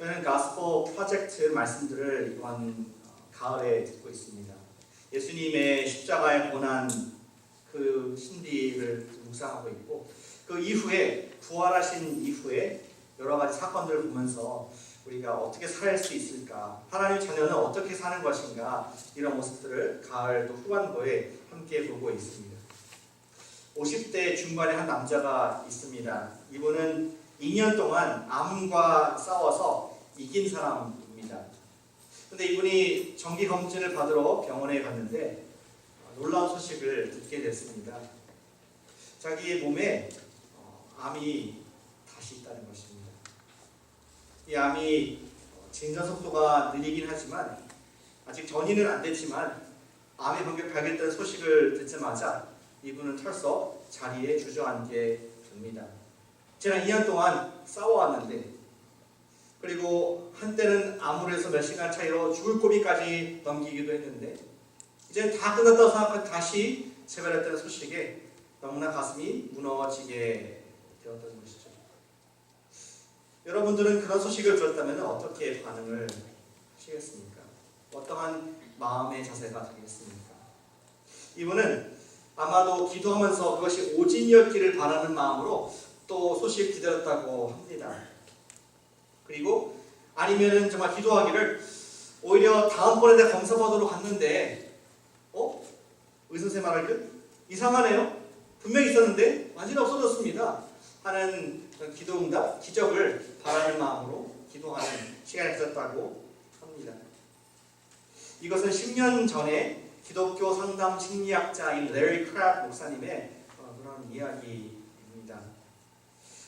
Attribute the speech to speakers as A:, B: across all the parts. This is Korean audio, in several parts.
A: 저는 가스포 프로젝트 말씀들을 이번 가을에 듣고 있습니다. 예수님의 십자가의 고난 그 신비를 묵상하고 있고, 그 이후에 부활하신 이후에 여러 가지 사건들을 보면서 우리가 어떻게 살 수 있을까, 하나님의 자녀는 어떻게 사는 것인가, 이런 모습들을 가을 또 후반부에 함께 보고 있습니다. 50대 중반의 한 남자가 있습니다. 이분은 2년 동안 암과 싸워서 이긴 사람입니다. 근데 이분이 정기 검진을 받으러 병원에 갔는데 놀라운 소식을 듣게 됐습니다. 자기의 몸에 암이 다시 있다는 것입니다. 이 암이 진전 속도가 느리긴 하지만 아직 전이는 안 됐지만 암이 발견된 소식을 듣자마자 이분은 털썩 자리에 주저앉게 됩니다. 지난 2년 동안 싸워왔는데, 그리고 한때는 암으로 해서 몇 시간 차이로 죽을 고비까지 넘기기도 했는데, 이제 다 끝났다고 생각하고 다시 재발했다는 소식에 너무나 가슴이 무너지게 되었던 것이죠. 여러분들은 그런 소식을 들었다면 어떻게 반응을 하시겠습니까? 어떠한 마음의 자세가 되겠습니까? 이분은 아마도 기도하면서 그것이 오진이었기를 바라는 마음으로 또 소식을 기다렸다고 합니다. 그리고 아니면은 정말 기도하기를, 오히려 다음번에 내가 검사 받으러 갔는데 의사선생님 말하기를 이상하네요, 분명히 있었는데 완전히 없어졌습니다 하는 기도응답, 기적을 바라는 마음으로 기도하는 시간을 가졌다고 합니다. 이것은 10년 전에 기독교 상담 심리학자인 레리 크랩 목사님의 그런 이야기입니다.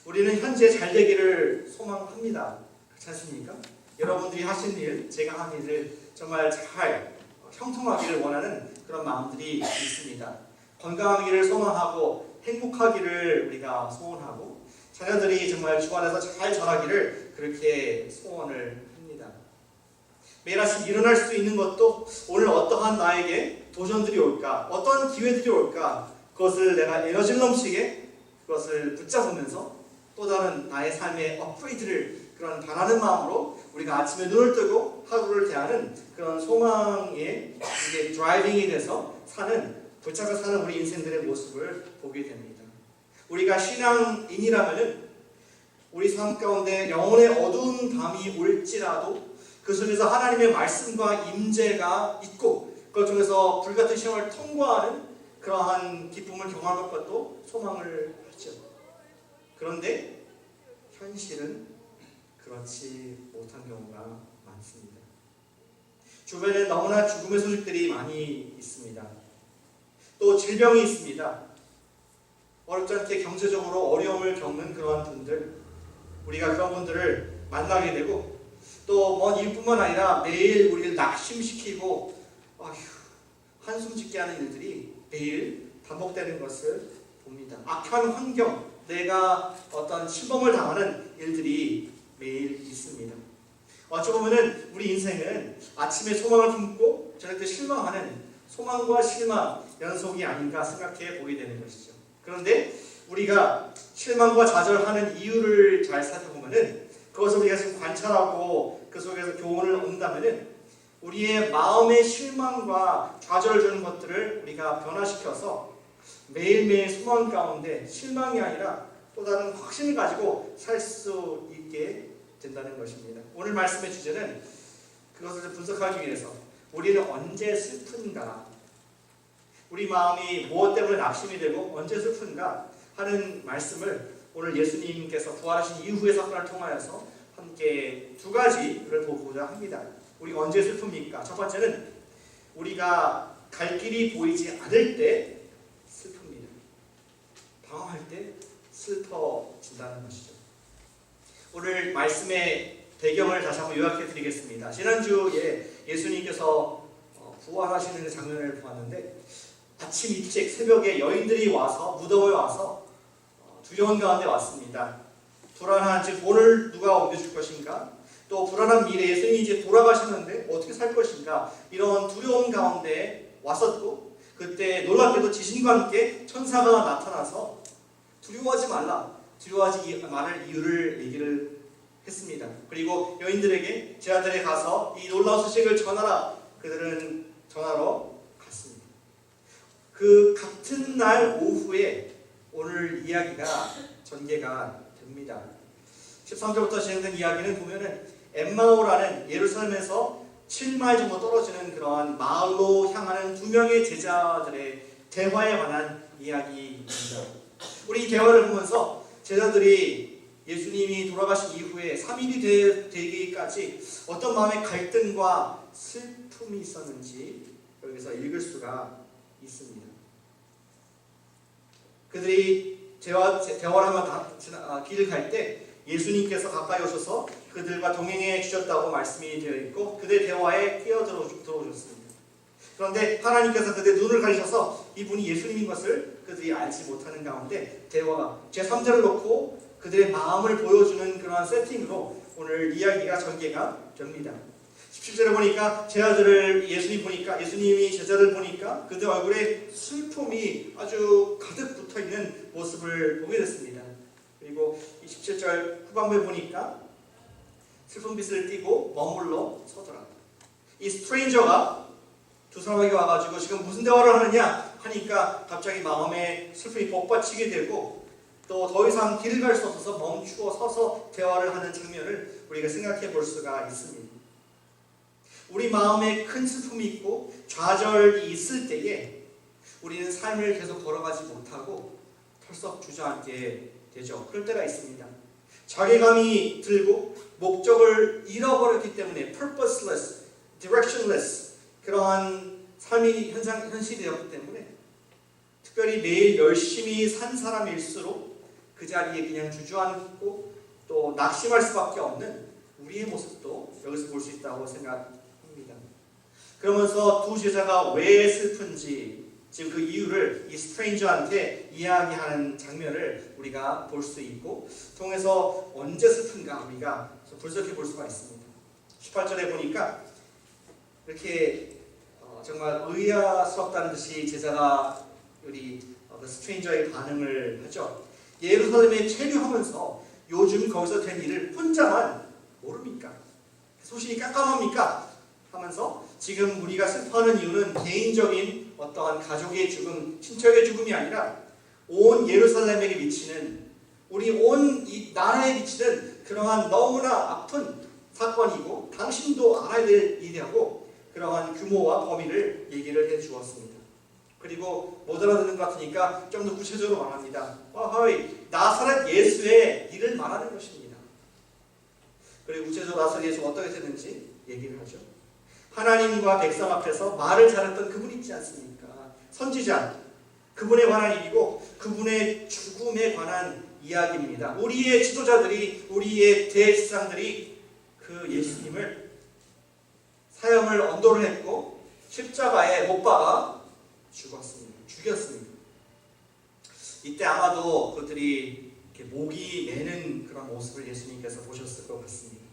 A: 우리는 현재 잘 되기를 소망합니다. 그렇지 않습니까? 여러분들이 하신 일, 제가 한 일을 정말 잘 형통하기를 원하는 그런 마음들이 있습니다. 건강하기를 소망하고 행복하기를 우리가 소원하고, 자녀들이 정말 주 안에서 잘 자라기를 그렇게 소원을 합니다. 매일 아침 일어날 수 있는 것도 오늘 어떠한 나에게 도전들이 올까, 어떠한 기회들이 올까, 그것을 내가 에너지 넘치게 그것을 붙잡으면서 또 다른 나의 삶의 업그레이드를 그런 바라는 마음으로 우리가 아침에 눈을 뜨고 하루를 대하는 그런 소망의 이게 드라이빙이 돼서 붙잡아 사는 우리 인생들의 모습을 보게 됩니다. 우리가 신앙인이라면 우리 삶 가운데 영혼의 어두운 밤이 올지라도 그 속에서 하나님의 말씀과 임재가 있고, 그걸 통해서 불같은 시험을 통과하는 그러한 기쁨을 경험할 것도 소망을 하죠. 그런데 현실은 그렇지 못한 경우가 많습니다. 주변에 너무나 죽음의 소식들이 많이 있습니다. 또 질병이 있습니다. 어렵지 않게 경제적으로 어려움을 겪는 그러한 분들, 우리가 그런 분들을 만나게 되고, 또 먼 이뿐만 아니라 매일 우리를 낙심시키고 한숨 짓게 하는 일들이 매일 반복되는 것을 봅니다. 악한 환경, 내가 어떤 침범을 당하는 일들이 매일 있습니다. 어찌 보면은 우리 인생은 아침에 소망을 품고 저녁 때 실망하는 소망과 실망 연속이 아닌가 생각해 보게 되는 것이죠. 그런데 우리가 실망과 좌절하는 이유를 잘 살펴보면은, 그것을 우리가 지금 관찰하고 그 속에서 교훈을 얻는다면은, 우리의 마음의 실망과 좌절을 주는 것들을 우리가 변화시켜서 매일매일 소망 가운데 실망이 아니라 또 다른 확신을 가지고 살 수 있게 된다는 것입니다. 오늘 말씀의 주제는 그것을 분석하기 위해서 우리는 언제 슬픈가, 우리 마음이 무엇 때문에 낙심이 되고 언제 슬픈가 하는 말씀을 오늘 예수님께서 부활하신 이후의 사건을 통하여서 함께 두 가지를 보고자 합니다. 우리가 언제 슬픕니까? 첫 번째는 우리가 갈 길이 보이지 않을 때 슬픕니다. 방황할 때 슬퍼진다는 것이죠. 오늘 말씀의 배경을 다시 한번 요약해 드리겠습니다. 지난주에 예수님께서 부활하시는 장면을 보았는데, 아침 일찍 새벽에 여인들이 와서 무덤에 와서 두려운 가운데 왔습니다. 불안한, 즉 오늘 누가 옮겨줄 것인가, 또 불안한 미래, 예수님이 이제 돌아가셨는데 어떻게 살 것인가, 이런 두려움 가운데 왔었고, 그때 놀랍게도 지신과 함께 천사가 나타나서 두려워하지 말라, 두려워하지 말을 이유를 얘기를 했습니다. 그리고 여인들에게 제 아들에 가서 이 놀라운 소식을 전하라. 그들은 전하러 갔습니다. 그 같은 날 오후에 오늘 이야기가 전개가 됩니다. 13절부터 진행된 이야기는 보면은 엠마오라는 예루살렘에서 7마일 정도 떨어지는 그러한 마을로 향하는 두 명의 제자들의 대화에 관한 이야기입니다. 우리 이 대화를 보면서 제자들이 예수님이 돌아가신 이후에 3일이 되기까지 어떤 마음의 갈등과 슬픔이 있었는지 여기서 읽을 수가 있습니다. 그들이 대화를 하며 길을 갈 때 예수님께서 가까이 오셔서 그들과 동행해 주셨다고 말씀이 되어 있고 그들의 대화에 끼어들어오셨습니다. 그런데 하나님께서 그들의 눈을 가리셔서 이분이 예수님인 것을 그들이 알지 못하는 가운데 대화가 제3자를 놓고 그들의 마음을 보여주는 그러한 세팅으로 오늘 이야기가 전개가 됩니다. 17절에 보니까 예수님이 제자를 보니까 그들 얼굴에 슬픔이 아주 가득 붙어있는 모습을 보게 됐습니다. 그리고 27절 후반부에 보니까 슬픔빛을 띠고 머물러 서더라. 이 스트레인저가 두 사람에게 와가지고 지금 무슨 대화를 하느냐 하니까 갑자기 마음에 슬픔이 복받치게 되고 또 더 이상 길을 갈 수 없어서 멈추어 서서 대화를 하는 장면을 우리가 생각해 볼 수가 있습니다. 우리 마음에 큰 슬픔이 있고 좌절이 있을 때에 우리는 삶을 계속 걸어가지 못하고 털썩 주저앉게 되죠. 그럴 때가 있습니다. 자괴감이 들고 목적을 잃어버렸기 때문에 purposeless, directionless 그러한 삶이 현실이 되었기 때문에 특별히 매일 열심히 산 사람일수록 그 자리에 그냥 주저앉고 또 낙심할 수밖에 없는 우리의 모습도 여기서 볼 수 있다고 생각합니다. 그러면서 두 제자가 왜 슬픈지 지금 그 이유를 이 스트레인저한테 이야기하는 장면을 우리가 볼 수 있고 통해서 언제 슬픈가 우리가 분석해 볼 수가 있습니다. 18절에 보니까 이렇게 정말 의아스럽다는 듯이 제자가 우리 그 스트레인저의 반응을 하죠. 예루살렘에 체류하면서 요즘 거기서 된 일을 혼자만 모릅니까? 소신이 깜깜합니까? 하면서 지금 우리가 슬퍼하는 이유는 개인적인 어떠한 가족의 죽음, 친척의 죽음이 아니라 온 예루살렘에게 미치는 우리 온 이 나라에 미치는 그러한 너무나 아픈 사건이고 당신도 알아야 될 일이라고 그러한 규모와 범위를 얘기를 해 주었습니다. 그리고 못 알아듣는 것 같으니까 좀 더 구체적으로 말합니다. 나사렛 예수의 일을 말하는 것입니다. 그리고 구체적으로 나사렛 예수가 어떻게 됐는지 얘기를 하죠. 하나님과 백성 앞에서 말을 잘했던 그분 있지 않습니까? 선지자, 그분에 관한 일이고 그분의 죽음에 관한 이야기입니다. 우리의 지도자들이, 우리의 대지상들이 그 예수님을 사형을 언도를 했고 십자가에 못 박아 죽였습니다. 이때 아마도 그들이 이렇게 목이 매는 그런 모습을 예수님께서 보셨을 것 같습니다.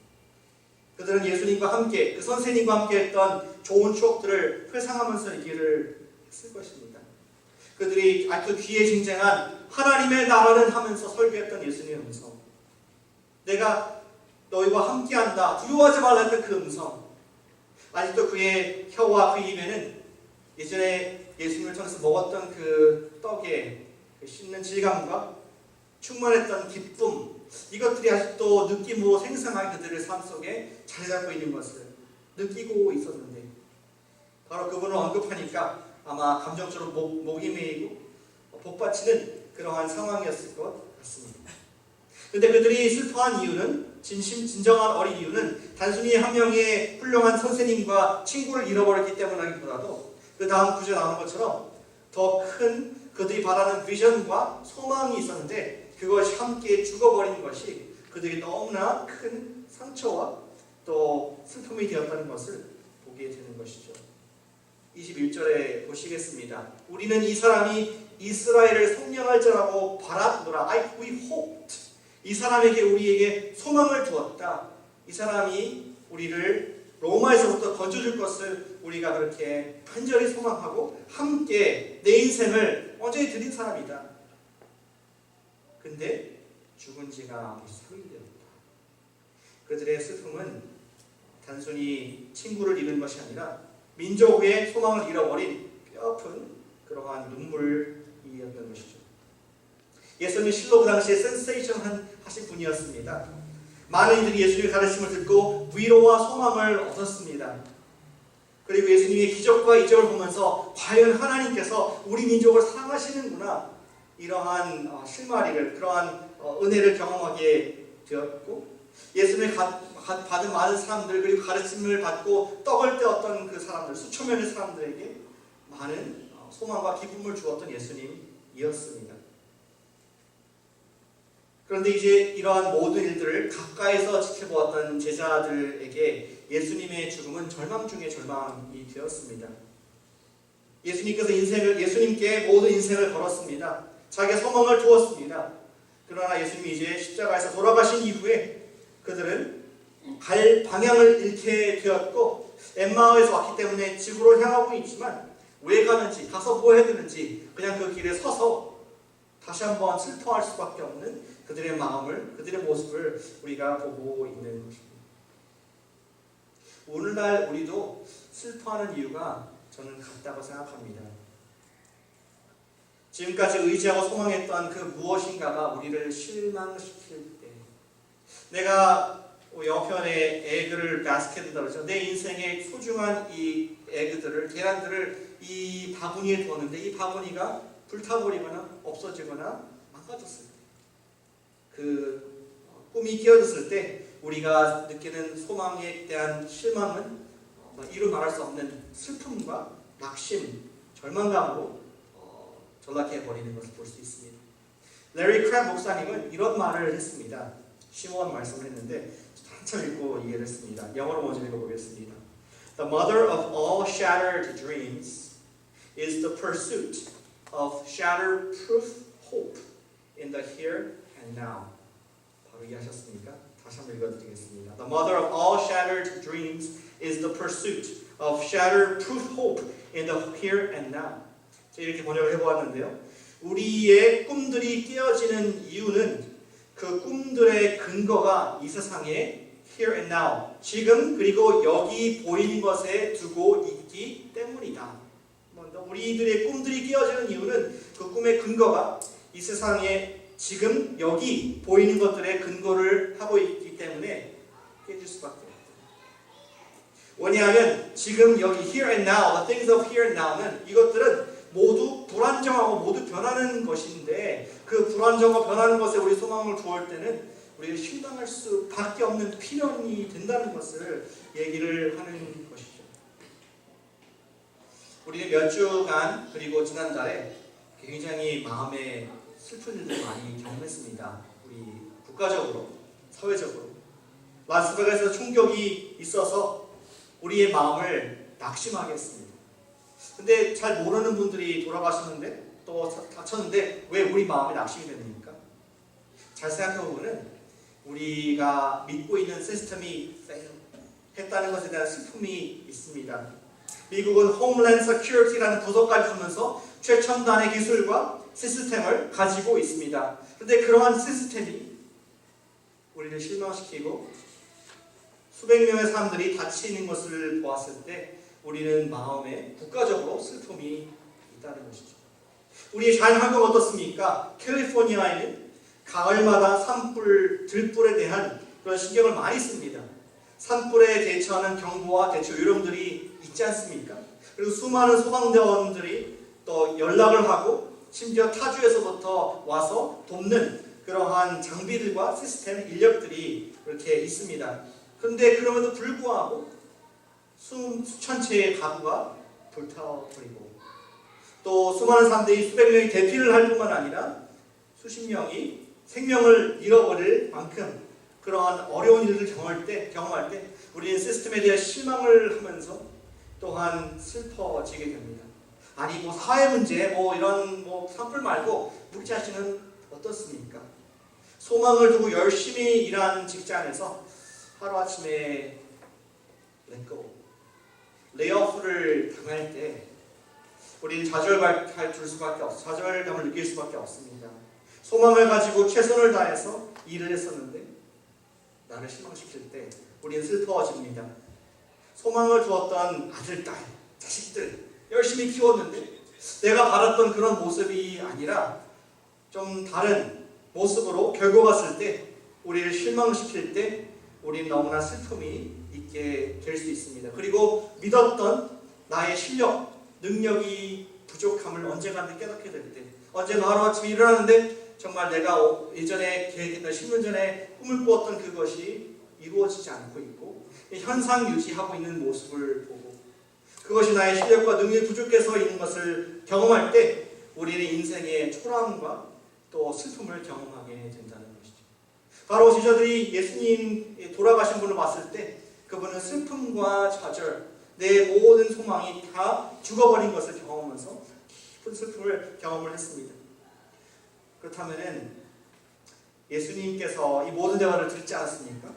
A: 그들은 예수님과 함께, 그 선생님과 함께 했던 좋은 추억들을 회상하면서 얘기를 했을 것입니다. 그들이 그 귀에 쟁쟁한 하나님의 나라를 하면서 설교했던 예수님의 음성, 내가 너희와 함께한다, 두려워하지 말라 했던 그 음성, 아직도 그의 혀와 그 입에는 예전에 예수님을 통해서 먹었던 그 떡의 그 씹는 질감과 충만했던 기쁨, 이것들이 아직도 느낌으로 생생하게 그들의 삶 속에 자리 잡고 있는 것을 느끼고 있었는데 바로 그분을 언급하니까 아마 감정적으로 목이 메이고 복받치는 그러한 상황이었을 것 같습니다. 그런데 그들이 슬퍼한 이유는 진정한 어린 이유는 단순히 한 명의 훌륭한 선생님과 친구를 잃어버렸기 때문이라기보다도 그 다음 구절에 나오는 것처럼 더 큰 그들이 바라는 비전과 소망이 있었는데 그것이 함께 죽어버린 것이 그들이 너무나 큰 상처와 또 슬픔이 되었다는 것을 보게 되는 것이죠. 21절에 보시겠습니다. 우리는 이 사람이 이스라엘을 성령할 자라고 바라보더라. We hoped. 이 사람에게 우리에게 소망을 두었다. 이 사람이 우리를 로마에서부터 건져줄 것을 우리가 그렇게 간절히 소망하고 함께 내 인생을 언제히 드린 사람이다. 근데 죽은 지가 벌써 3일 되었다. 그들의 슬픔은 단순히 친구를 잃은 것이 아니라 민족의 소망을 잃어버린 뼈아픈 그러한 눈물이었던 것이죠. 예수님은 실로 그 당시에 센세이션 하신 분이었습니다. 많은 이들이 예수님의 가르침을 듣고 위로와 소망을 얻었습니다. 그리고 예수님의 기적과 이적을 보면서 과연 하나님께서 우리 민족을 사랑하시는구나, 이러한 실마리를, 그러한 은혜를 경험하게 되었고, 예수님을 받은 많은 사람들, 그리고 가르침을 받고 떡을 떼었던 그 사람들, 수천 명의 사람들에게 많은 소망과 기쁨을 주었던 예수님이었습니다. 그런데 이제 이러한 모든 일들을 가까이서 지켜보았던 제자들에게 예수님의 죽음은 절망 중에 절망이 되었습니다. 예수님께 모든 인생을 걸었습니다. 자기의 소망을 두었습니다. 그러나 예수님이 이제 십자가에서 돌아가신 이후에 그들은 갈 방향을 잃게 되었고, 엠마오에서 왔기 때문에 집으로 향하고 있지만 왜 가는지, 가서 뭐 해야 되는지, 그냥 그 길에 서서 다시 한번 슬퍼할 수밖에 없는 그들의 마음을, 그들의 모습을 우리가 보고 있는 것입니다. 오늘날 우리도 슬퍼하는 이유가 저는 같다고 생각합니다. 지금까지 의지하고 소망했던 그 무엇인가가 우리를 실망시킬 때, 내가 영어편에 에그를 바스켓이라고 그러죠. 내 인생의 소중한 이 에그들을, 계란들을 이 바구니에 두었는데 이 바구니가 불타버리거나 없어지거나 망가졌을 때, 그 꿈이 깨어졌을 때 우리가 느끼는 소망에 대한 실망은 이루 말할 수 없는 슬픔과 낙심, 절망감으로 전락해버리는 것을 볼 수 있습니다. 레리 크랩 목사님은 이런 말을 했습니다. 심오한 말씀을 했는데 한참 읽고 이해를 했습니다. 영어로 먼저 읽어보겠습니다. The mother of all shattered dreams is the pursuit of shatterproof hope in the here and now. 바로 이해하셨습니까? 다시 한번 읽어드리겠습니다. The mother of all shattered dreams is the pursuit of shatterproof hope in the here and now. 제가 이렇게 번역을 해보았는데요. 우리의 꿈들이 깨어지는 이유는 그 꿈들의 근거가 이 세상에 here and now, 지금 그리고 여기 보이는 것에 두고 있기 때문이다. 우리들의 꿈들이 깨어지는 이유는 그 꿈의 근거가 이 세상에 지금 여기 보이는 것들의 근거를 하고 있기 때문에 깨질 수밖에 없다. 왜냐하면 지금 여기 here and now, the things of here and now는 이것들은 모두 불안정하고 모두 변하는 것인데, 그 불안정하고 변하는 것에 우리 소망을 두을 때는 우리가 실망할 수밖에 없는 필연이 된다는 것을 얘기를 하는 것이죠. 우리는 몇 주간, 그리고 지난달에 굉장히 마음에 슬픈 일들 많이 경험했습니다. 우리 국가적으로, 사회적으로. 라스베가스에서 충격이 있어서 우리의 마음을 낙심하게 했습니다. 근데 잘 모르는 분들이 돌아가셨는데, 또 다쳤는데 왜 우리 마음이 낙심이 됩니까? 잘 생각해보면 우리가 믿고 있는 시스템이 했다는 것에 대한 슬픔이 있습니다. 미국은 홈랜드 세큐리티라는 부서까지 두면서 최첨단의 기술과 시스템을 가지고 있습니다. 그런데 그러한 시스템이 우리를 실망시키고 수백 명의 사람들이 다치는 것을 보았을 때 우리는 마음에 국가적으로 슬픔이 있다는 것이죠. 우리의 자연환경 어떻습니까? 캘리포니아에는 가을마다 산불, 들불에 대한 그런 신경을 많이 씁니다. 산불에 대처하는 경보와 대처 요령들이 있지 않습니까? 그리고 수많은 소방대원들이 또 연락을 하고 심지어 타주에서부터 와서 돕는 그러한 장비들과 시스템, 인력들이 이렇게 있습니다. 그런데 그럼에도 불구하고 수천 채의 가구가 불타버리고, 또 수많은 사람들이 수백 명이 대피를 할 뿐만 아니라 수십 명이 생명을 잃어버릴 만큼 그러한 어려운 일을 경험할 때 우리는 시스템에 대한 실망을 하면서 또한 슬퍼지게 됩니다. 아니 뭐 사회 문제, 이런 산불 말고 우리 자신은 어떻습니까? 소망을 두고 열심히 일하는 직장에서 하루아침에 레이오프를 당할 때 우리는 좌절감을 느낄 수밖에 없습니다. 소망을 가지고 최선을 다해서 일을 했었는데 나를 실망시킬 때 우리는 슬퍼집니다. 소망을 두었던 아들, 딸, 자식들 열심히 키웠는데 내가 바랐던 그런 모습이 아니라 좀 다른 모습으로 결국 왔을 때 우리를 실망시킬 때 우리는 너무나 슬픔이 있게 될 수 있습니다. 그리고 믿었던 나의 실력, 능력이 부족함을 언젠가 깨닫게 될 때, 언젠가 하루아침에 일어나는데 정말 내가 예전에 계획했던 10년 전에 꿈을 꾸었던 그것이 이루어지지 않고 있고 현상 유지하고 있는 모습을 보고 그것이 나의 실력과 능력이 부족해서 있는 것을 경험할 때 우리는 인생의 초라함과 또 슬픔을 경험하게 된다는 것이죠. 바로 제자들이 예수님 돌아가신 분을 봤을 때 그분은 슬픔과 좌절, 내 모든 소망이 다 죽어버린 것을 경험하면서 깊은 슬픔을 경험을 했습니다. 그렇다면 예수님께서 이 모든 대화를 듣지 않았습니까?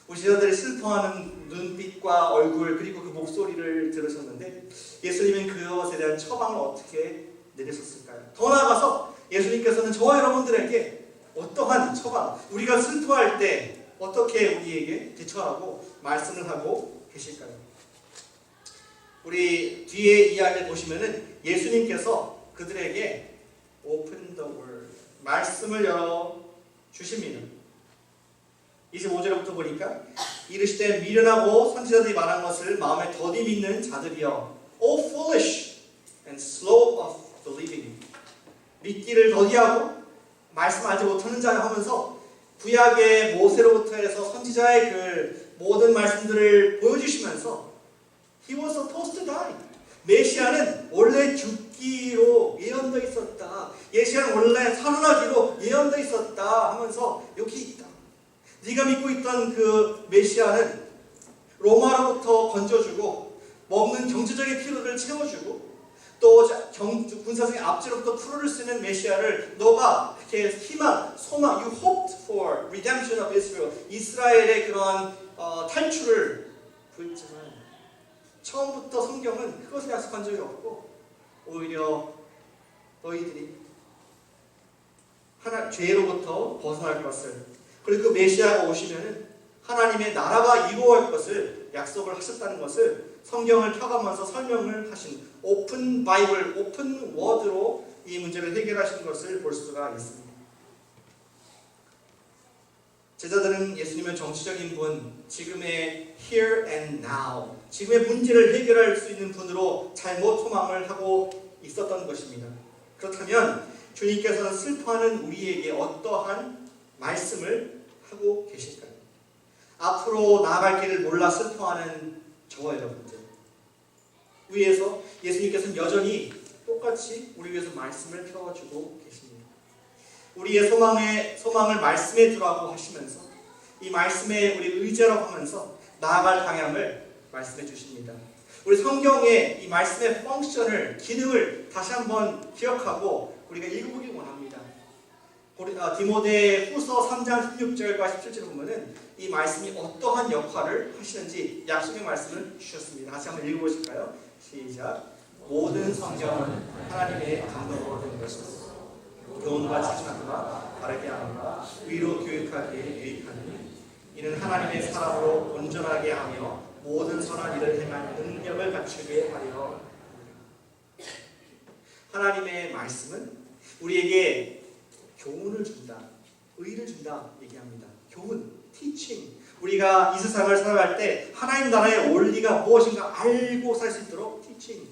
A: 우리 제자들이 슬퍼하는 눈빛과 얼굴 그리고 그 목소리를 들으셨는데 예수님은 그것에 대한 처방을 어떻게 내리셨을까요? 더 나아가서 예수님께서는 저와 여러분들에게 어떠한 처방, 우리가 슬퍼할 때 어떻게 우리에게 대처하고 말씀을 하고 계실까요? 우리 뒤에 이야기를 보시면은 예수님께서 그들에게 open the word, 말씀을 열어 주십니다. 25절부터 보니까 이르시되 미련하고 선지자들이 말한 것을 마음에 더디 믿는 자들이여, O foolish and slow of believing. 믿기를 더디하고 말씀 알지 못하는 자여 하면서 구약의 모세로부터 해서 선지자의 그 모든 말씀들을 보여주시면서 He was supposed to die. 메시아는 원래 죽기로 예언되어 있었다. 메시아는 원래 살아나기로 예언되어 있었다 하면서 여기 있다. 네가 믿고 있던 그 메시아는 로마로부터 건져주고 먹는 경제적인 필요를 채워주고 또 군사적인 압제로부터 풀어줄 수 있는 메시아를 너가 이렇게 희망, 소망, you hoped for redemption of Israel, 이스라엘의 그러한 탈출을 보였지만 처음부터 성경은 그것을 약속한 적이 없고 오히려 너희들이 죄로부터 벗어날 것을 그리고 그 메시아가 오시면은 하나님의 나라가 이루어질 것을 약속을 하셨다는 것을 성경을 펴가면서 설명을 하신 오픈 바이블, 오픈 워드로 이 문제를 해결하신 것을 볼 수가 있습니다. 제자들은 예수님의 정치적인 분, 지금의 here and now, 지금의 문제를 해결할 수 있는 분으로 잘못 소망을 하고 있었던 것입니다. 그렇다면 주님께서는 슬퍼하는 우리에게 어떠한 말씀을 하고 계실까요? 앞으로 나아갈 길을 몰라 슬퍼하는 저와 여러분들 위해서 예수님께서는 여전히 똑같이 우리 위해서 말씀을 펴주고 계십니다. 우리의 소망을 말씀에 두라고 하시면서 이 말씀에 우리 의지라고 하면서 나아갈 방향을 말씀해 주십니다. 우리 성경의 이 말씀의 펑션을, 기능을 다시 한번 기억하고 우리가 읽어보기 원합니다. 디모데 후서 3장 16절과 17절을 보면은 이 말씀이 어떠한 역할을 하시는지 약속의 말씀을 주셨습니다. 다시 한번 읽어보실까요? 시작. 모든 성경은 하나님의 감동으로 된 것이다. 교훈과 칭찬과 바르게 함과 위로 교육하기에 유익하니 이는 하나님의 사람으로 온전하게 하며 모든 선한 일을 행할 능력을 갖추게 하려. 하나님의 말씀은 우리에게 교훈을 준다, 의를 준다 얘기합니다. 교훈, teaching. 우리가 이 세상을 살아갈 때 하나님 나라의 원리가 무엇인가 알고 살 수 있도록 teaching.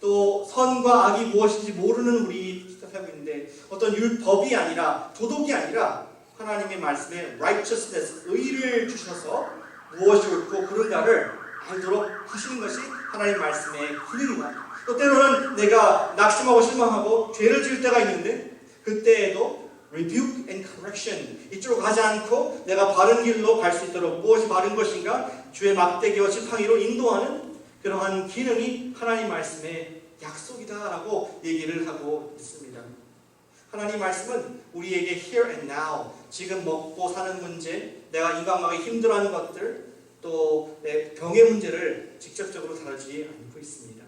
A: 또 선과 악이 무엇인지 모르는 우리 살고 있는데 어떤 율법이 아니라 도덕이 아니라 하나님의 말씀에 righteousness, 의를 주셔서 무엇이 옳고 그른가를 알도록 하시는 것이 하나님 말씀의 기능이다. 또 때로는 내가 낙심하고 실망하고 죄를 지을 때가 있는데 그때에도 rebuke and correction, 이쪽으로 가지 않고 내가 바른 길로 갈 수 있도록 무엇이 바른 것인가 주의 막대기와 지팡이로 인도하는 그러한 기능이 하나님 말씀의 약속이다라고 얘기를 하고 있습니다. 하나님 말씀은 우리에게 here and now, 지금 먹고 사는 문제, 내가 인간관계 힘들어하는 것들, 또 내 병의 문제를 직접적으로 다루지 않고 있습니다.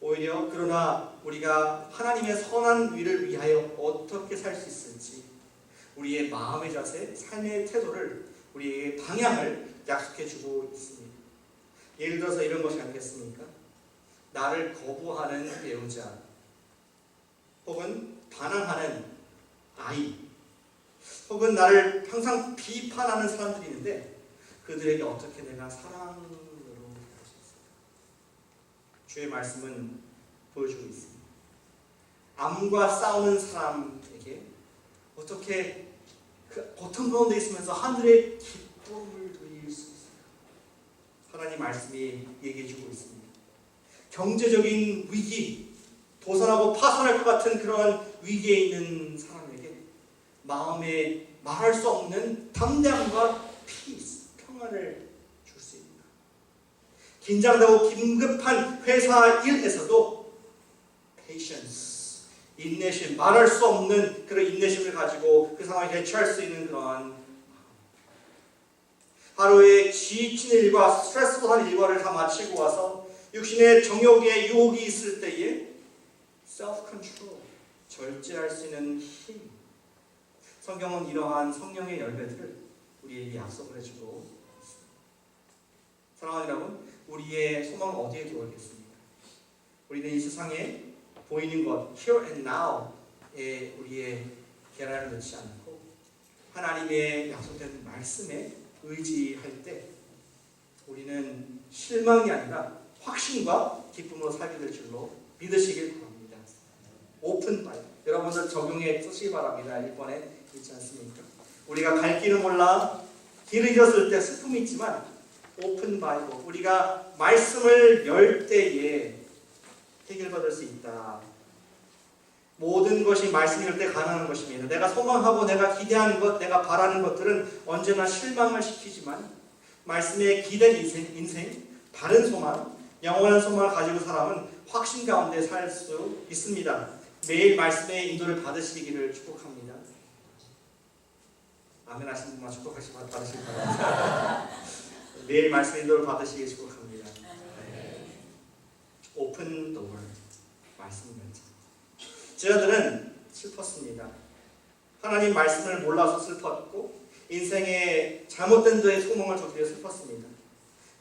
A: 오히려 그러나 우리가 하나님의 선한 위를 위하여 어떻게 살 수 있을지, 우리의 마음의 자세, 삶의 태도를, 우리의 방향을 약속해주고 있습니다. 예를 들어서 이런 것이 아니겠습니까? 나를 거부하는 배우자, 혹은 반항하는 아이, 혹은 나를 항상 비판하는 사람들이 있는데 그들에게 어떻게 내가 사랑으로 대할 수 있을까? 주의 말씀은 보여주고 있습니다. 암과 싸우는 사람에게 어떻게 그 고통 가운데 있으면서 하늘의 기쁨을 누릴 수 있을까? 하나님 말씀이 얘기해주고 있습니다. 경제적인 위기, 도산하고 파산할 것 같은 그런 위기에 있는 사람에게 마음에 말할 수 없는 담대함과 피스, 평안을 줄 수 있다. 긴장되고 긴급한 회사 일에서도 patience, 인내심, 말할 수 없는 그런 인내심을 가지고 그 상황을 대처할 수 있는 그러한 하루에 지친 일과 스트레스한 일과를 다 마치고 와서 육신의 정욕의 유혹이 있을 때에 self-control, 절제할 수 있는 힘. 성경은 이러한 성령의 열매들을 우리에게 약속을 해주고 있습니다. 사랑하는 여러분, 우리의 소망은 어디에 두어야겠습니까? 우리는 이 세상에 보이는 것, here and now에 우리의 계란을 넣지 않고 하나님의 약속된 말씀에 의지할 때 우리는 실망이 아니라 확신과 기쁨으로 살게 될 줄로 믿으시길 바랍니다. 오픈 바이블, 여러분들 적용해 쓰시기 바랍니다. 1번에 있지 않습니까? 우리가 갈 길을 몰라 길을 잃었을 때 슬픔이 있지만 오픈 바이블, 우리가 말씀을 열 때에 해결받을 수 있다. 모든 것이 말씀이 열 때 가능한 것입니다. 내가 소망하고 내가 기대하는 것, 내가 바라는 것들은 언제나 실망을 시키지만 말씀에 기댄 인생, 바른 소망, 영원한 소망을 가지고 사람은 확신 가운데 살 수 있습니다. 매일 말씀의 인도를 받으시기를 축복합니다. 아멘 하시는 분만 축복하시기 바랍니다. 매일 말씀의 인도를 받으시기를 축복합니다. 오픈 더 월, 말씀 연장. 제자들은 슬펐습니다. 하나님 말씀을 몰라서 슬펐고 인생의 잘못된 데에 소망을 두기에 슬펐습니다.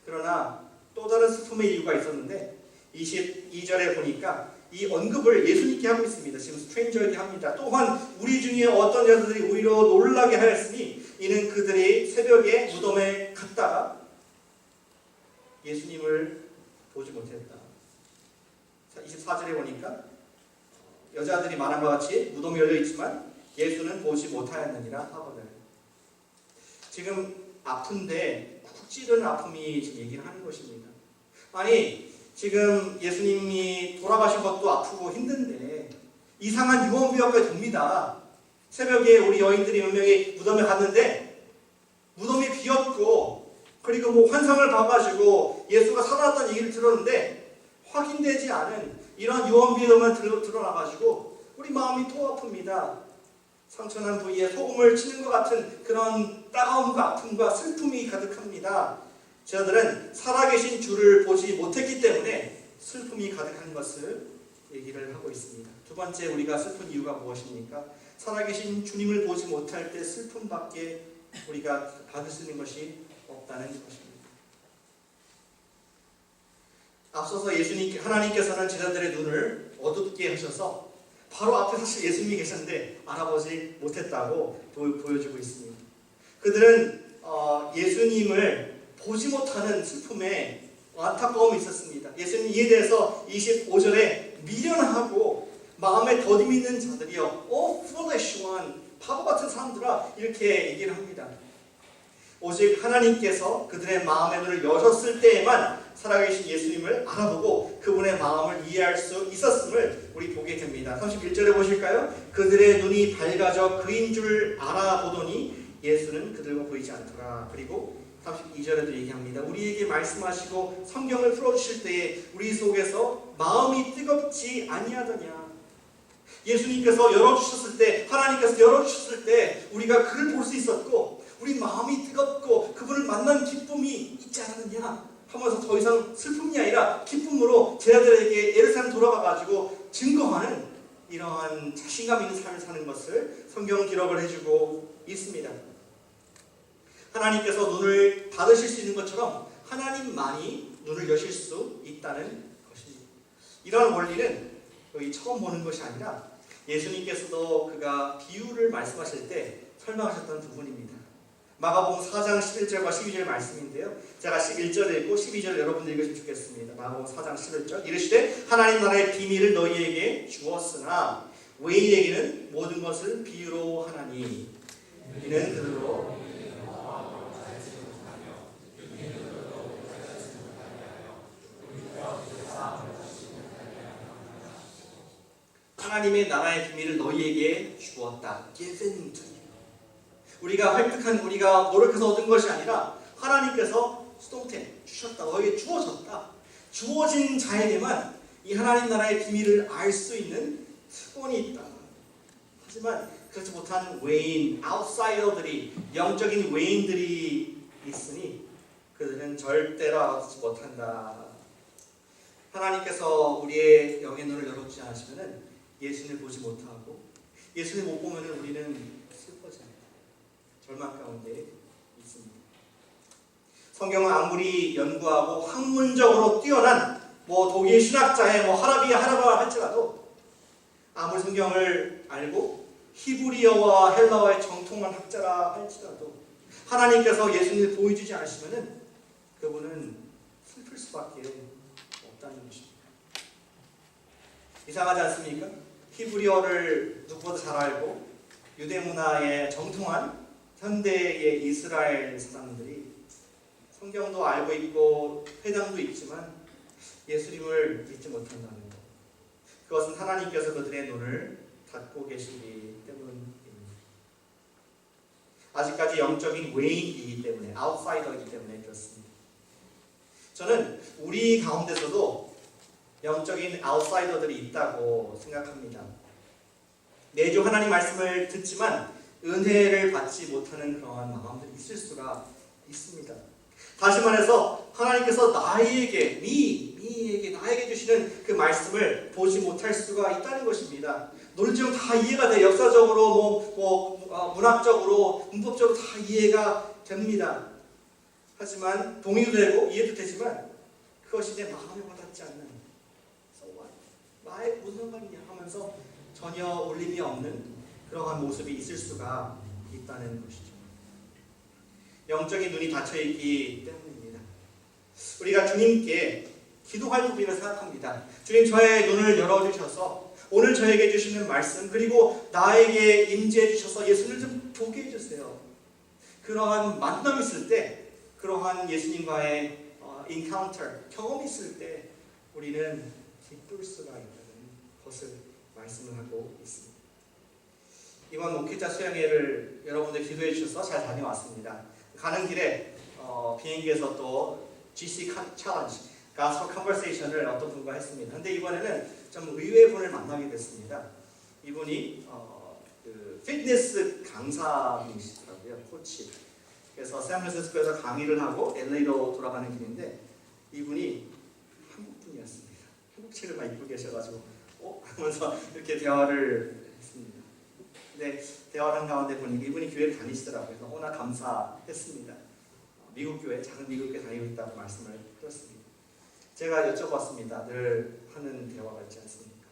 A: 그러나 또 다른 슬픔의 이유가 있었는데 22절에 보니까 이 언급을 예수님께 하고 있습니다. 지금 스트레인저에게 합니다. 또한 우리 중에 어떤 자들이 오히려 놀라게 하였으니 이는 그들이 새벽에 무덤에 갔다가 예수님을 보지 못했다. 24절에 보니까 여자들이 말한 것 같이 무덤이 열려 있지만 예수는 보지 못하였느니라 하거늘. 지금 아픈데 쿡 찌르는 아픔이 지금 얘기를 하는 것입니다. 아니 지금 예수님이 돌아가신 것도 아프고 힘든데 이상한 유언비어까지 돕니다. 새벽에 우리 여인들이 몇 명이 무덤에 갔는데 무덤이 비었고 그리고 뭐 환상을 봐가지고 예수가 살아났다는 얘기를 들었는데 확인되지 않은 이런 유언비어만 드러나가지고 우리 마음이 토 아픕니다. 상처난 부위에 소금을 치는 것 같은 그런 따가움과 아픔과 슬픔이 가득합니다. 저들은 살아계신 주를 보지 못했기 때문에 슬픔이 가득한 것을 얘기를 하고 있습니다. 두 번째, 우리가 슬픈 이유가 무엇입니까? 살아계신 주님을 보지 못할 때 슬픔밖에 우리가 받을 수 있는 것이 없다는 것입니다. 앞서서 하나님께서는 제자들의 눈을 어둡게 하셔서 바로 앞에 사실 예수님이 계셨는데 알아보지 못했다고 보여주고 있습니다. 그들은 예수님을 보지 못하는 슬픔에 안타까움이 있었습니다. 예수님 이에 대해서 25절에 미련하고 마음에 더듬이 있는 자들이여 foolish one, 바보 같은 사람들아, 이렇게 얘기를 합니다. 오직 하나님께서 그들의 마음의 눈을 여셨을 때에만 살아계신 예수님을 알아보고 그분의 마음을 이해할 수 있었음을 우리 보게 됩니다. 31절에 보실까요? 그들의 눈이 밝아져 그인 줄 알아보더니 예수는 그들과 보이지 않더라. 그리고 32절에도 얘기합니다. 우리에게 말씀하시고 성경을 풀어주실 때에 우리 속에서 마음이 뜨겁지 아니하더냐. 예수님께서 열어주셨을 때, 하나님께서 열어주셨을 때 우리가 그를 볼 수 있었고 우리 마음이 뜨겁고 그분을 만난 기쁨이 있지 않았느냐 하면서 더 이상 슬픔이 아니라 기쁨으로 제자들에게 예루살렘 돌아가가지고 증거하는 이러한 자신감 있는 삶을 사는 것을 성경은 기록을 해주고 있습니다. 하나님께서 눈을 닫으실 수 있는 것처럼 하나님만이 눈을 여실 수 있다는 것입니다. 이런 원리는 여기 처음 보는 것이 아니라 예수님께서도 그가 비유를 말씀하실 때 설명하셨던 부분입니다. 마가복음 4장 11절과 12절 말씀인데요. 제가 11절 읽고 12절 여러분들 읽으시면 좋겠습니다. 마가복음 4장 11절 이르시되 하나님 나라의 비밀을 너희에게 주었으나 외인에게는 모든 것을 비유로 하나니 이는 그들로 하나님의 나라의 비밀을 너희에게 주었다. Given to you. 우리가 획득한, 우리가 노력해서 얻은 것이 아니라 하나님께서 수동태 주셨다. 너희에게 주어졌다. 주어진 자에게만 이 하나님 나라의 비밀을 알 수 있는 특권이 있다. 하지만 그렇지 못한 외인, 아웃사이더들이, 영적인 외인들이 있으니 그들은 절대로 알아듣지 못한다. 하나님께서 우리의 영의 눈을 열어주지 않으시면 예수님을 보지 못하고 예수님을 못 보면 우리는 슬퍼져요. 절망 가운데 있습니다. 성경은 아무리 연구하고 학문적으로 뛰어난 독일 신학자의 하라바 할지라도 아무리 성경을 알고 히브리어와 헬라어의 정통한 학자라 할지라도 하나님께서 예수님을 보여주지 않으시면 그분은 슬플 수밖에 없다는 것입니다. 이상하지 않습니까? 히브리어를 누구보다 잘 알고 유대 문화의 정통한 현대의 이스라엘 사람들이 성경도 알고 있고 회당도 있지만 예수님을 믿지 못한다는 것. 그것은 하나님께서 그들의 눈을 닫고 계시기 때문입니다. 아직까지 영적인 외인이기 때문에, 아웃사이더이기 때문에 그렇습니다. 저는 우리 가운데서도 영적인 아웃사이더들이 있다고 생각합니다. 매주 하나님 말씀을 듣지만 은혜를 받지 못하는 그러한 마음들이 있을 수가 있습니다. 다시 말해서 하나님께서 나에게 주시는 그 말씀을 보지 못할 수가 있다는 것입니다. 논리적으로 다 이해가 돼. 역사적으로 문학적으로 문법적으로 다 이해가 됩니다. 하지만 동의도 되고 이해도 되지만 그것이 내 마음에 와닿지 않는 나의 무슨 상관이냐 하면서 전혀 울림이 없는 그러한 모습이 있을 수가 있다는 것이죠. 영적인 눈이 닫혀있기 때문입니다. 우리가 주님께 기도할 부분이라고 생각합니다. 주님, 저의 눈을 열어주셔서 오늘 저에게 주시는 말씀 그리고 나에게 임재해 주셔서 예수님을 좀 보게 해주세요. 그러한 만남이 있을 때, 그러한 예수님과의 인카운터, 경험이 있을 때 우리는 기쁠 수가 있다는 것을 말씀을 하고 있습니다. 이번 목회자 수양회를 여러분들 기도해 주셔서 잘 다녀왔습니다. 가는 길에 비행기에서 또 GC 챌린지, 가스퍼 컨버세이션을 어떤 분과 했습니다. 근데 이번에는 좀 의외의 분을 만나게 됐습니다. 이분이 그 피트니스 강사이시더라고요, 코치. 그래서 샌프란시스코에서 강의를 하고 LA로 돌아가는 길인데 이분이 한국 분이었습니다. 한국책을 막 입고 계셔가지고 하면서 이렇게 대화를 했습니다. 근데 대화를 한 가운데 보니까 이분이 교회를 다니시더라고요. 그래서 나 감사했습니다. 미국 교회, 작은 미국 교회 다니고 있다고 말씀을 드렸습니다. 제가 여쭤봤습니다. 늘 하는 대화가 있지 않습니까?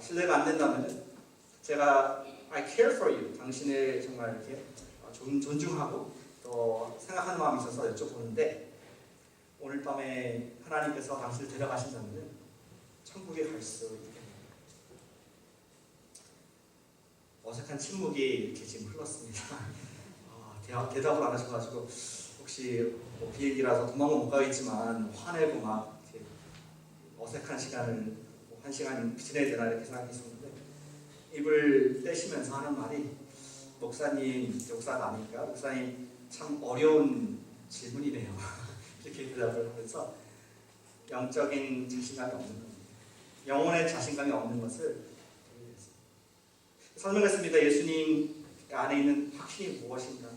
A: 실례가 안 된다면 제가 I care for you, 당신을 정말 이렇게 존중하고 또 생각하는 마음이 있어서 여쭤보는데 오늘 밤에 하나님께서 당신을 데려가신다면 천국에 갈 수 있게 어색한 침묵이 이렇게 지금 흘렀습니다. 대답을 안 하셔가지고 혹시 비행기라서 도망은 못 가겠지만 화내고 막 이렇게 어색한 시간을 1시간 지내야 되나 이렇게 생각했었는데 입을 떼시면서 하는 말이 목사님, 목사가 아니까 목사님 참 어려운 질문이네요. 이렇게 대답을 하면서 영적인 자신감이 없는 겁니다. 영혼의 자신감이 없는 것을 설명했습니다. 예수님 안에 있는 확신이 무엇인가?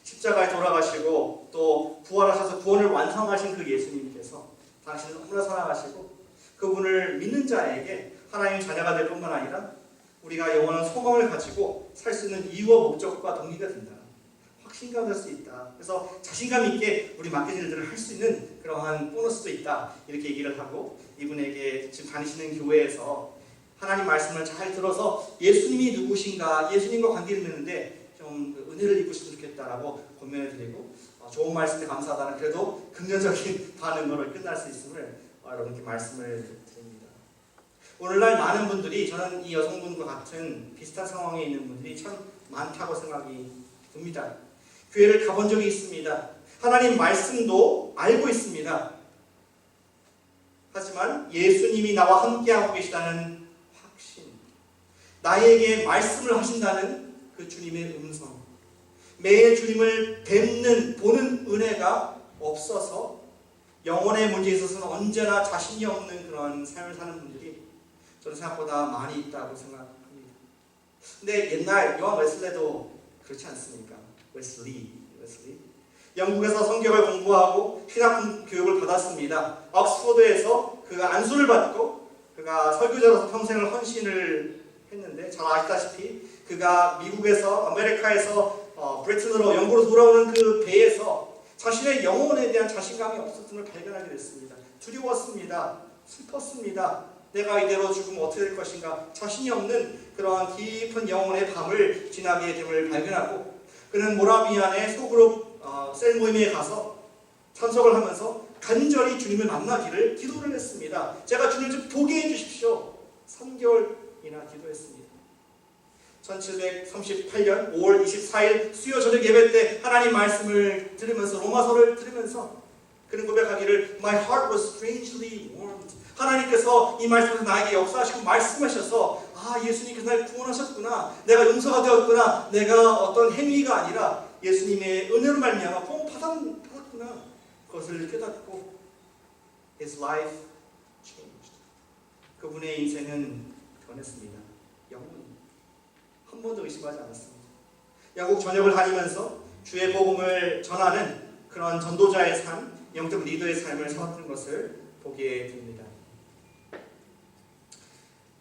A: 십자가에 돌아가시고 또 부활하셔서 구원을 완성하신 그 예수님께서 당신을 너무나 사랑하시고 그분을 믿는 자에게 하나님 자녀가 될 뿐만 아니라 우리가 영원한 소망을 가지고 살 수 있는 이유와 목적과 동기가 된다. 확신가 될 수 있다. 그래서 자신감 있게 우리 맡겨진 일들을 할 수 있는 그러한 보너스도 있다. 이렇게 얘기를 하고 이분에게 지금 다니시는 교회에서 하나님 말씀을 잘 들어서 예수님이 누구신가, 예수님과 관계를 맺는데 좀 은혜를 입으시면 좋겠다라고 권면해 드리고 좋은 말씀에 감사하다는 그래도 긍정적인 반응으로 끝날 수 있음을 여러분께 말씀을 드립니다. 오늘날 많은 분들이 저는 이 여성분과 같은 비슷한 상황에 있는 분들이 참 많다고 생각이 듭니다. 교회를 가본 적이 있습니다. 하나님 말씀도 알고 있습니다. 하지만 예수님이 나와 함께하고 계시다는 확신, 나에게 말씀을 하신다는 그 주님의 음성, 매일 주님을 뵙는 보는 은혜가 없어서 영혼의 문제에 있어서는 언제나 자신이 없는 그런 삶을 사는 분들이 저는 생각보다 많이 있다고 생각합니다. 근데 옛날 요한 웨슬레도 그렇지 않습니까? 웨슬리. 영국에서 성경을 공부하고 신학 교육을 받았습니다. 옥스퍼드에서 그가 안수를 받고 그가 설교자로서 평생을 헌신을 했는데 잘 아시다시피 그가 미국에서 아메리카에서 브리튼으로 영국으로 돌아오는 그 배에서 자신의 영혼에 대한 자신감이 없었음을 발견하게 됐습니다. 두려웠습니다. 슬펐습니다. 내가 이대로 죽으면 어떻게 될 것인가, 자신이 없는 그러한 깊은 영혼의 밤을 지나게 됨을 발견하고 그는 모라비안의 소그룹 셀 모임에 가서 참석을 하면서 간절히 주님을 만나기를 기도를 했습니다. 제가 주님을 좀 보게 해주십시오. 3개월이나 기도했습니다. 1738년 5월 24일 수요 저녁 예배 때 하나님 말씀을 들으면서 로마서를 들으면서 그는 고백하기를 My heart was strangely warmed. 하나님께서 이 말씀에서 나에게 역사하시고 말씀하셔서 예수님께서 날 구원하셨구나, 내가 용서가 되었구나, 내가 어떤 행위가 아니라 예수님의 은혜로 말미암아 구원 받았구나, 그것을 깨닫고 His life changed. 그분의 인생은 변했습니다. 영원히 한 번도 의심하지 않았습니다. 영국 전역을 다니면서 주의 복음을 전하는 그런 전도자의 삶, 영적 리더의 삶을 살았던 것을 보게 됩니다.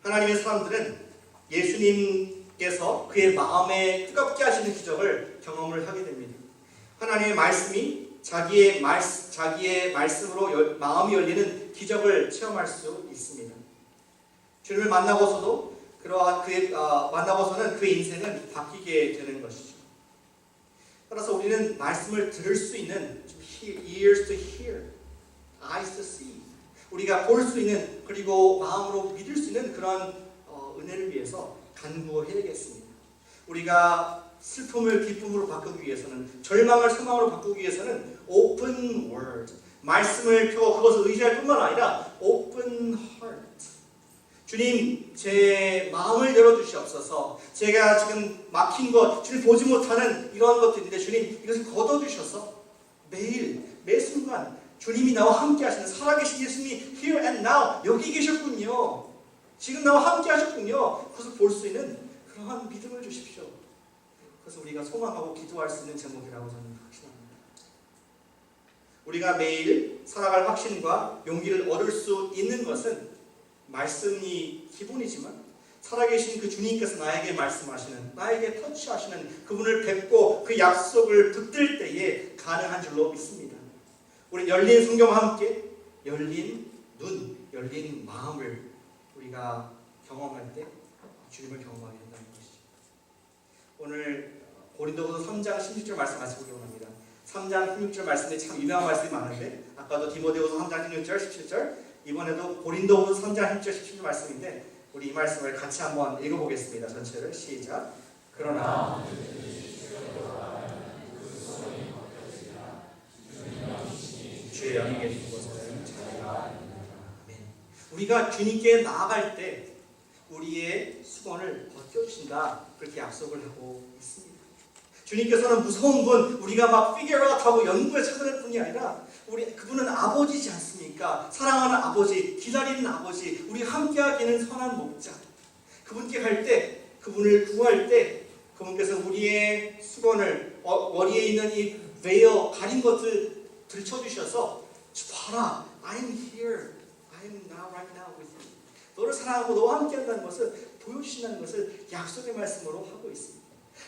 A: 하나님의 사람들은 예수님께서 그의 마음에 뜨겁게 하시는 기적을 경험을 하게 됩니다. 하나님의 말씀이 자기의 말씀으로 마음이 열리는 기적을 체험할 수 있습니다. 주님을 만나고서도 만나고서는 그의 인생은 바뀌게 되는 것이죠. 따라서 우리는 말씀을 들을 수 있는 ears to hear, eyes to see, 우리가 볼 수 있는 그리고 마음으로 믿을 수 있는 그런 은혜를 위해서 간구해야겠습니다. 우리가 슬픔을 기쁨으로 바꾸기 위해서는, 절망을 소망으로 바꾸기 위해서는 open word, 말씀을 펴고 그것을 의지할 뿐만 아니라 open heart, 주님 제 마음을 열어주시옵소서. 제가 지금 막힌 것, 주님 보지 못하는 이런 것들인데 주님 이것을 걷어주셔서 매일 매 순간 주님이 나와 함께 하시는 살아계신 예수님이 here and now 여기 계셨군요, 지금 나와 함께 하셨군요, 그것을 볼 수 있는 그러한 믿음을 주십시오. 그래서 우리가 소망하고 기도할 수 있는 제목이라고 저는 확신합니다. 우리가 매일 살아갈 확신과 용기를 얻을 수 있는 것은 말씀이 기본이지만 살아계신 그 주님께서 나에게 말씀하시는, 나에게 터치하시는 그분을 뵙고 그 약속을 붙들 때에 가능한 줄로 믿습니다. 우리 열린 성경과 함께 열린 눈, 열린 마음을 우리가 경험할 때 주님을 경험하게 된다는 것이죠. 오늘 고린도후서 3장 16절 말씀 같이 보기 원합니다. 3장 16절 말씀에 참 유명한 말씀이 많은데 아까도 디모데후서 3장 16절 17절, 이번에도 고린도후서 3장 16절 17절 말씀인데 우리 이 말씀을 같이 한번 읽어보겠습니다. 전체를 시작. 그러나 주의 영이 계신 곳에는 자리가 있느니라. 우리가 주님께 나아갈 때 우리의 수건을 벗겨주신다, 그렇게 약속을 하고 있습니다. 주님께서는 무서운 분, 우리가 막 figure out 하고 연구에 찾아낼 분이 아니라 그분은 아버지지 않습니까? 사랑하는 아버지, 기다리는 아버지, 우리 함께하기는 선한 목자. 그분께 갈 때, 그분을 구할 때 그분께서 우리의 수건을, 머리에 있는 이 veil, 가린 것을 들춰주셔서 봐라, I'm here, I'm now right now with you. 너를 사랑하고 너와 함께한다는 것을 보여주신다는 것을 약속의 말씀으로 하고 있습니다.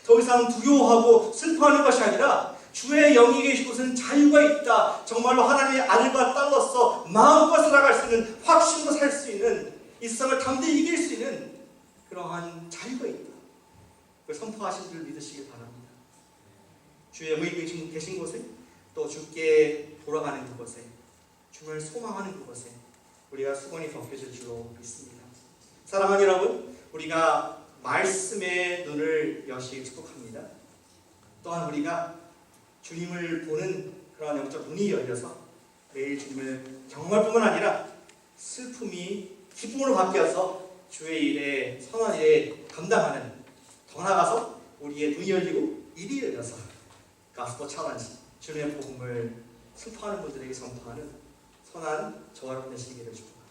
A: 더 이상 두려워하고 슬퍼하는 것이 아니라 주의 영이 계신 곳은 자유가 있다. 정말로 하나님의 아들과 딸로서 마음껏 살아갈 수 있는, 확신으로 살 수 있는, 이 세상을 담대히 이길 수 있는 그러한 자유가 있다. 그걸 선포하신 줄 믿으시길 바랍니다. 주의 영이 계신 곳에, 또 주께 돌아가는 그곳에, 주를 소망하는 그곳에 우리가 수건이 벗겨질 줄로 믿습니다. 사랑하는 여러분, 우리가 말씀의 눈을 여시기 축복합니다. 또한 우리가 주님을 보는 그런 영적 눈이 열려서 매일 주님을 경험할 뿐만 아니라 슬픔이 기쁨으로 바뀌어서 주의 일에, 선한 일에 감당하는, 더 나아가서 우리의 눈이 열리고 입이 열려서 가스퍼 챌린지, 주님의 복음을 슬퍼하는 분들에게 선포하는 선한 저와 여러분 되시기를 축복합니다.